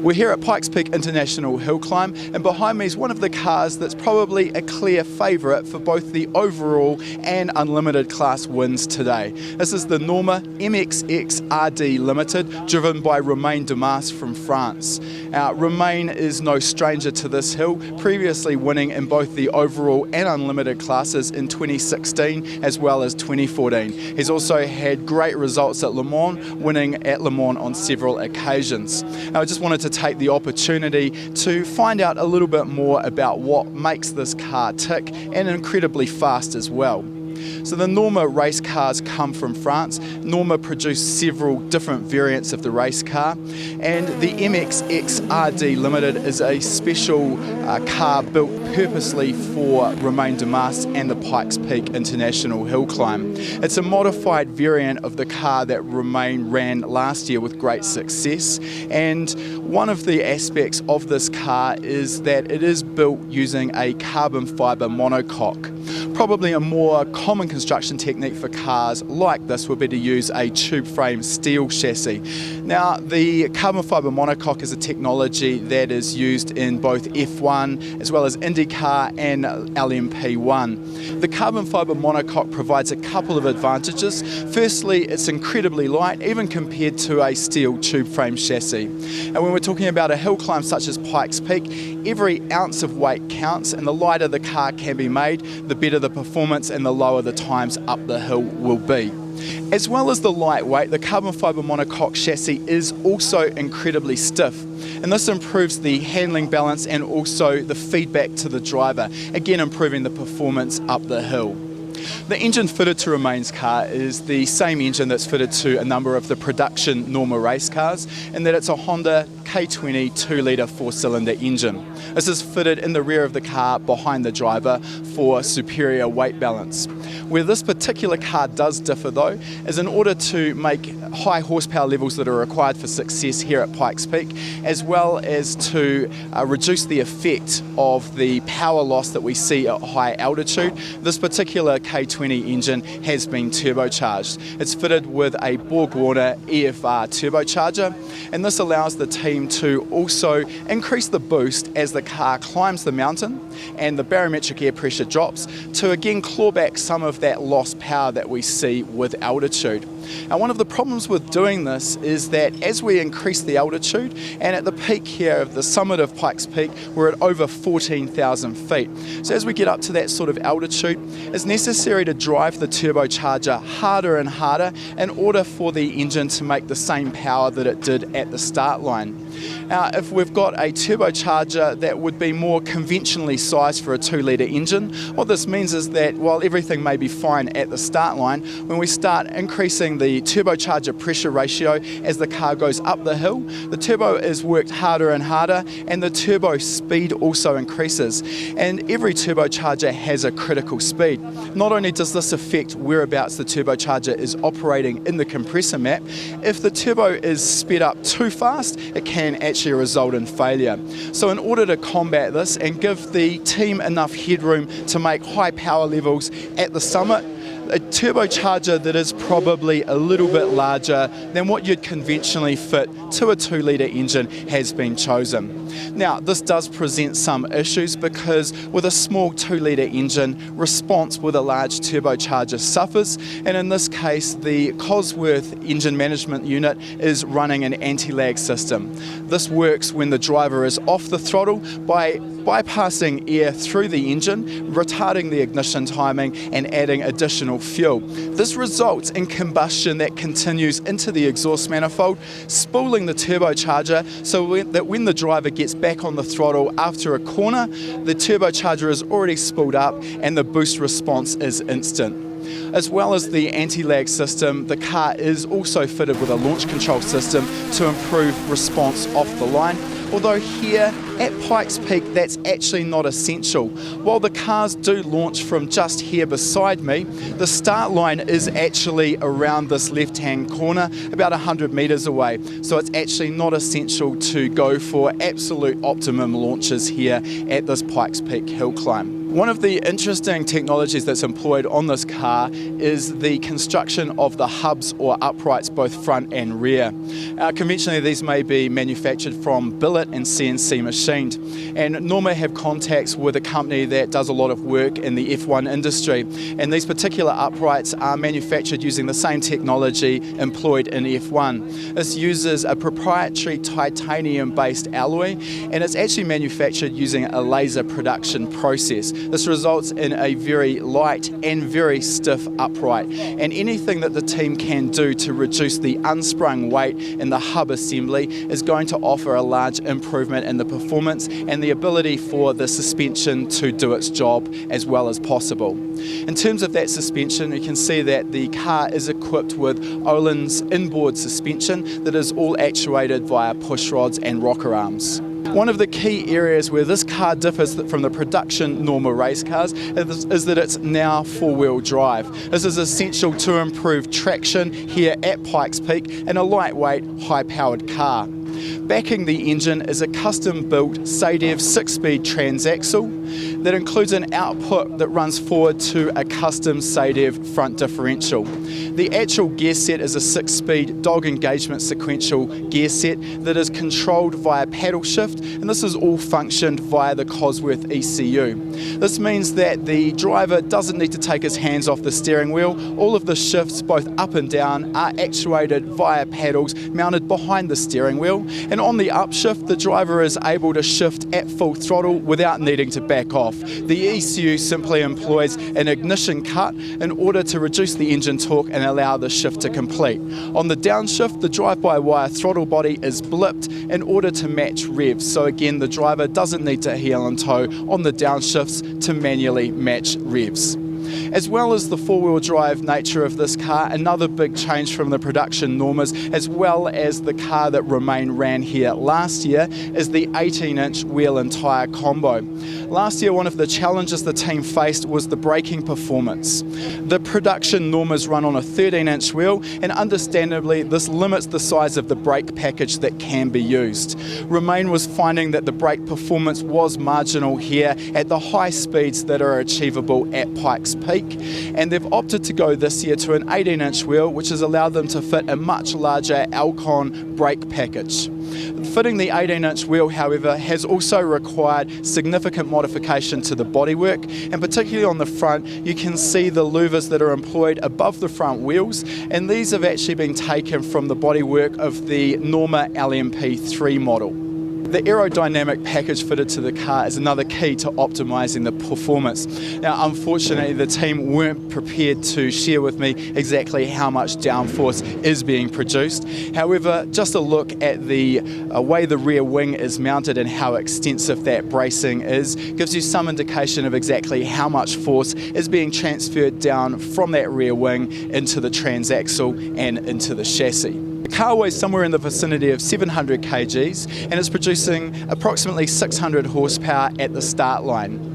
We're here at Pikes Peak International Hill Climb, and behind me is one of the cars that's probably a clear favourite for both the overall and unlimited class wins today. This is the Norma MXX RD Limited, driven by Romain Damas from France. Romain is no stranger to this hill, previously winning in both the overall and unlimited classes in 2016 as well as 2014. He's also had great results at Le Mans, winning at Le Mans on several occasions. I just wanted to take the opportunity to find out a little bit more about what makes this car tick, and incredibly fast as well. So the Norma race cars come from France. Norma produced several different variants of the race car, and the MXX RD Limited is a special car built purposely for Romain Damas and the Pikes Peak International Hill Climb. It's a modified variant of the car that Romain ran last year with great success, and one of the aspects of this car is that it is built using a carbon fibre monocoque. Probably a more common construction technique for cars like this would be to use a tube frame steel chassis. Now, the carbon fibre monocoque is a technology that is used in both F1 as well as IndyCar and LMP1. The carbon fibre monocoque provides a couple of advantages. Firstly, it's incredibly light, even compared to a steel tube frame chassis. And when we're talking about a hill climb such as Pikes Peak, every ounce of weight counts, and the lighter the car can be made, the better the performance and the lower the times up the hill will be. As well as the lightweight, the carbon fibre monocoque chassis is also incredibly stiff, and this improves the handling balance and also the feedback to the driver, again improving the performance up the hill. The engine fitted to Romain's car is the same engine that's fitted to a number of the production Norma race cars, in that it's a Honda K20 2-litre 4-cylinder engine. This is fitted in the rear of the car behind the driver for superior weight balance. Where this particular car does differ though is in order to make high horsepower levels that are required for success here at Pikes Peak, as well as to reduce the effect of the power loss that we see at high altitude, this particular K20 engine has been turbocharged. It's fitted with a BorgWarner EFR turbocharger, and this allows the team to also increase the boost as the car climbs the mountain and the barometric air pressure drops, to again claw back some of that lost power that we see with altitude. Now, one of the problems with doing this is that as we increase the altitude, and at the peak here of the summit of Pikes Peak, we're at over 14,000 feet. So as we get up to that sort of altitude, it's necessary to drive the turbocharger harder and harder in order for the engine to make the same power that it did at the start line. Now, if we've got a turbocharger that would be more conventionally sized for a 2-litre engine, what this means is that while everything may be fine at the start line, when we start increasing the turbocharger pressure ratio as the car goes up the hill, the turbo is worked harder and harder, and the turbo speed also increases. And every turbocharger has a critical speed. Not only does this affect whereabouts the turbocharger is operating in the compressor map, if the turbo is sped up too fast, it can actually result in failure. So in order to combat this and give the team enough headroom to make high power levels at the summit, a turbocharger that is probably a little bit larger than what you'd conventionally fit to a 2-litre engine has been chosen. Now, this does present some issues because with a small 2-litre engine, response with a large turbocharger suffers, and in this case the Cosworth engine management unit is running an anti-lag system. This works when the driver is off the throttle by bypassing air through the engine, retarding the ignition timing and adding additional fuel. This results in combustion that continues into the exhaust manifold, spooling the turbocharger so that when the driver gets back on the throttle after a corner, the turbocharger is already spooled up and the boost response is instant. As well as the anti-lag system, the car is also fitted with a launch control system to improve response off the line, although here at Pikes Peak that's actually not essential. While the cars do launch from just here beside me, the start line is actually around this left-hand corner, about 100 metres away, so it's actually not essential to go for absolute optimum launches here at this Pikes Peak hill climb. One of the interesting technologies that's employed on this car is the construction of the hubs or uprights, both front and rear. Conventionally, these may be manufactured from billet and CNC machined. And Norma have contacts with a company that does a lot of work in the F1 industry. And these particular uprights are manufactured using the same technology employed in F1. This uses a proprietary titanium-based alloy, and it's actually manufactured using a laser production process. This results in a very light and very stiff upright, and anything that the team can do to reduce the unsprung weight in the hub assembly is going to offer a large improvement in the performance and the ability for the suspension to do its job as well as possible. In terms of that suspension, you can see that the car is equipped with Öhlins inboard suspension that is all actuated via push rods and rocker arms. One of the key areas where this car differs from the production Norma race cars is that it's now four-wheel drive. This is essential to improve traction here at Pikes Peak in a lightweight, high-powered car. Backing the engine is a custom-built Sadev 6-speed transaxle that includes an output that runs forward to a custom Sadev front differential. The actual gear set is a 6-speed dog engagement sequential gear set that is controlled via paddle shift, and this is all functioned via the Cosworth ECU. This means that the driver doesn't need to take his hands off the steering wheel. All of the shifts, both up and down, are actuated via paddles mounted behind the steering wheel, and on the upshift the driver is able to shift at full throttle without needing to back off. The ECU simply employs an ignition cut in order to reduce the engine torque and allow the shift to complete. On the downshift, the drive-by-wire throttle body is blipped in order to match revs, so again the driver doesn't need to heel and toe on the downshifts to manually match revs. As well as the four-wheel drive nature of this car, another big change from the production Normas, as well as the car that Romain ran here last year, is the 18-inch wheel and tyre combo. Last year, one of the challenges the team faced was the braking performance. The production Normas run on a 13-inch wheel, and understandably this limits the size of the brake package that can be used. Romain was finding that the brake performance was marginal here at the high speeds that are achievable at Pikes Peak, and they've opted to go this year to an 18-inch wheel, which has allowed them to fit a much larger Alcon brake package. Fitting the 18-inch wheel, however, has also required significant modification to the bodywork, and particularly on the front you can see the louvers that are employed above the front wheels, and these have actually been taken from the bodywork of the Norma LMP3 model. The aerodynamic package fitted to the car is another key to optimising the performance. Now, unfortunately, the team weren't prepared to share with me exactly how much downforce is being produced. However, just a look at the way the rear wing is mounted and how extensive that bracing is gives you some indication of exactly how much force is being transferred down from that rear wing into the transaxle and into the chassis. The car weighs somewhere in the vicinity of 700 kgs and is producing approximately 600 horsepower at the start line.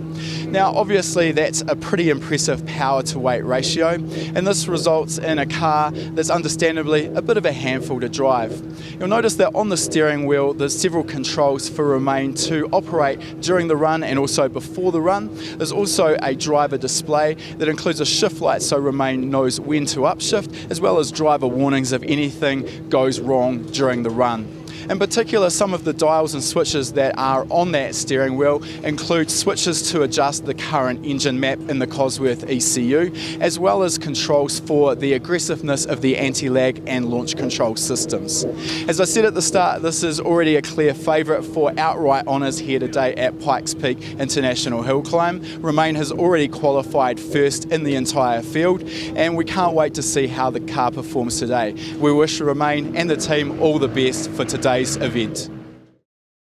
Now, obviously that's a pretty impressive power to weight ratio, and this results in a car that's understandably a bit of a handful to drive. You'll notice that on the steering wheel there's several controls for Romain to operate during the run and also before the run. There's also a driver display that includes a shift light so Romain knows when to upshift, as well as driver warnings if anything goes wrong during the run. In particular, some of the dials and switches that are on that steering wheel include switches to adjust the current engine map in the Cosworth ECU, as well as controls for the aggressiveness of the anti-lag and launch control systems. As I said at the start, this is already a clear favourite for outright honours here today at Pikes Peak International Hill Climb. Romain has already qualified first in the entire field, and we can't wait to see how the car performs today. We wish Romain and the team all the best for today's event.